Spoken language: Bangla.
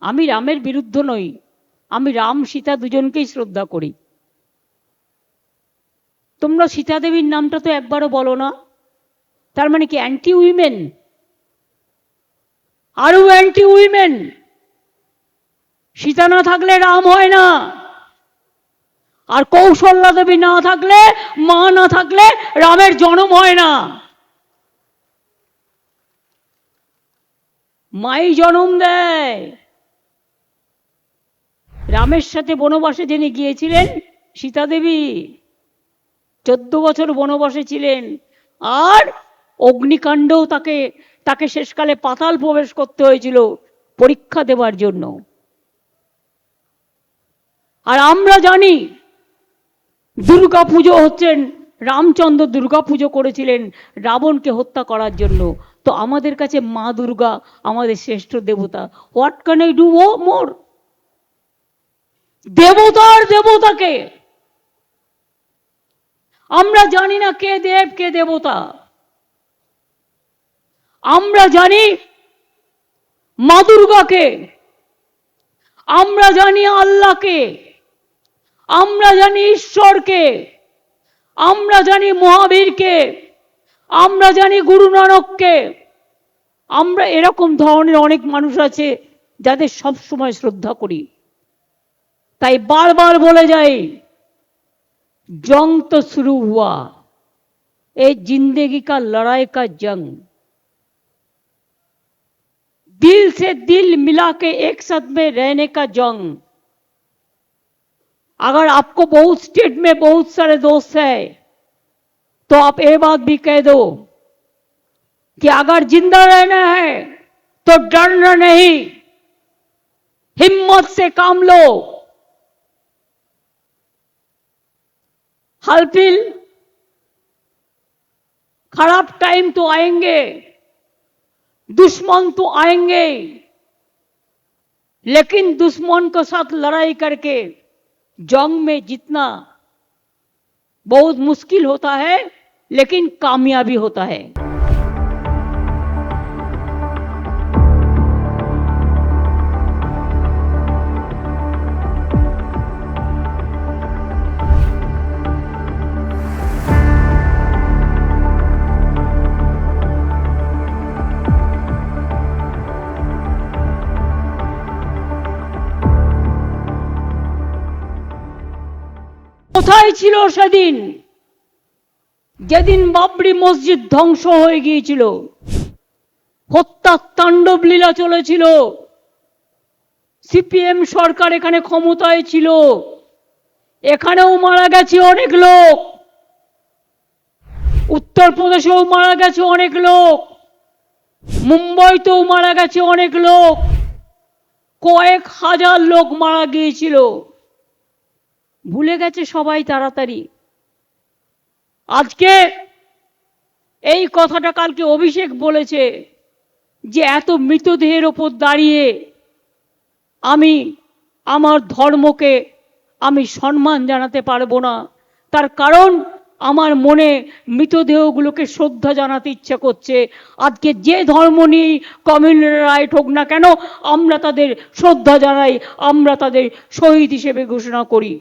আমি রামের বিরুদ্ধ নই, আমি রাম সীতা দুজনকেই শ্রদ্ধা করি। তোমরা সীতা দেবীর নামটা তো একবারও বলো না, তার মানে কি অ্যান্টি উইমেন? আরও অ্যান্টি উইমেন? সীতা না থাকলে রাম হয় না, আর কৌশল্যা দেবী না থাকলে, মা না থাকলে রামের জন্ম হয় না। মাই জন্ম দেয়। রামের সাথে বনবাসে যিনি গিয়েছিলেন সীতা দেবী, 14 বছর বনবাসে ছিলেন, আর অগ্নিকাণ্ডও তাকে শেষকালে পাতাল প্রবেশ করতে হয়েছিল পরীক্ষা দেবার জন্য। আর আমরা জানি দুর্গা পুজো হচ্ছেন, রামচন্দ্র দুর্গা পুজো করেছিলেন রাবণকে হত্যা করার জন্য। তো আমাদের কাছে মা দুর্গা আমাদের শ্রেষ্ঠ দেবতা। What can I do more? দেবতার দেবতাকে আমরা জানি না কে দেব কে দেবতা। আমরা জানি মা দুর্গাকে, আমরা জানি আল্লাহকে, আমরা জানি ঈশ্বরকে, আমরা জানি মহাবীরকে, আমরা জানি গুরু নানককে। আমরা এরকম ধরনের অনেক মানুষ আছে যাদের সব সময় শ্রদ্ধা করি। তাই বারবার বলে যাই, जंग तो शुरू हुआ, ये जिंदगी का लड़ाई का जंग। दिल से दिल मिला के एक साथ में रहने का जंग। अगर आपको बहुत स्टेट में बहुत सारे दोस्त है तो आप ये बात भी कह दो कि अगर जिंदा रहना है तो डरना नहीं, हिम्मत से काम लो। हल्फिल खराब टाइम तो आएंगे, दुश्मन तो आएंगे, लेकिन दुश्मन के साथ लड़ाई करके जंग में जीतना बहुत मुश्किल होता है, लेकिन कामयाबी होता है। কোথায় ছিল সেদিন যেদিন বাবরি মসজিদ ধ্বংস হয়ে গিয়েছিল, হত্যার তাণ্ডব লীলা চলেছিল, সিপিএম সরকার এখানে ক্ষমতায় ছিল, এখানেও মারা গেছে অনেক লোক, উত্তরপ্রদেশেও মারা গেছে অনেক লোক, মুম্বাইতেও মারা গেছে অনেক লোক, কয়েক হাজার লোক মারা গিয়েছিল। ভুলে গেছে সবাই তাড়াতাড়ি। আজকে এই কথাটা কালকে অভিষেক বলেছে যে এত মৃতদেহের ওপর দাঁড়িয়ে আমি আমার ধর্মকে আমি সম্মান জানাতে পারবো না, তার কারণ আমার মনে মৃতদেহগুলোকে শ্রদ্ধা জানাতে ইচ্ছা করছে। আজকে যে ধর্ম নিয়ে কমিউনাল রাইট হোক না কেন, আমরা তাদের শ্রদ্ধা জানাই, আমরা তাদের শহীদ হিসেবে ঘোষণা করি।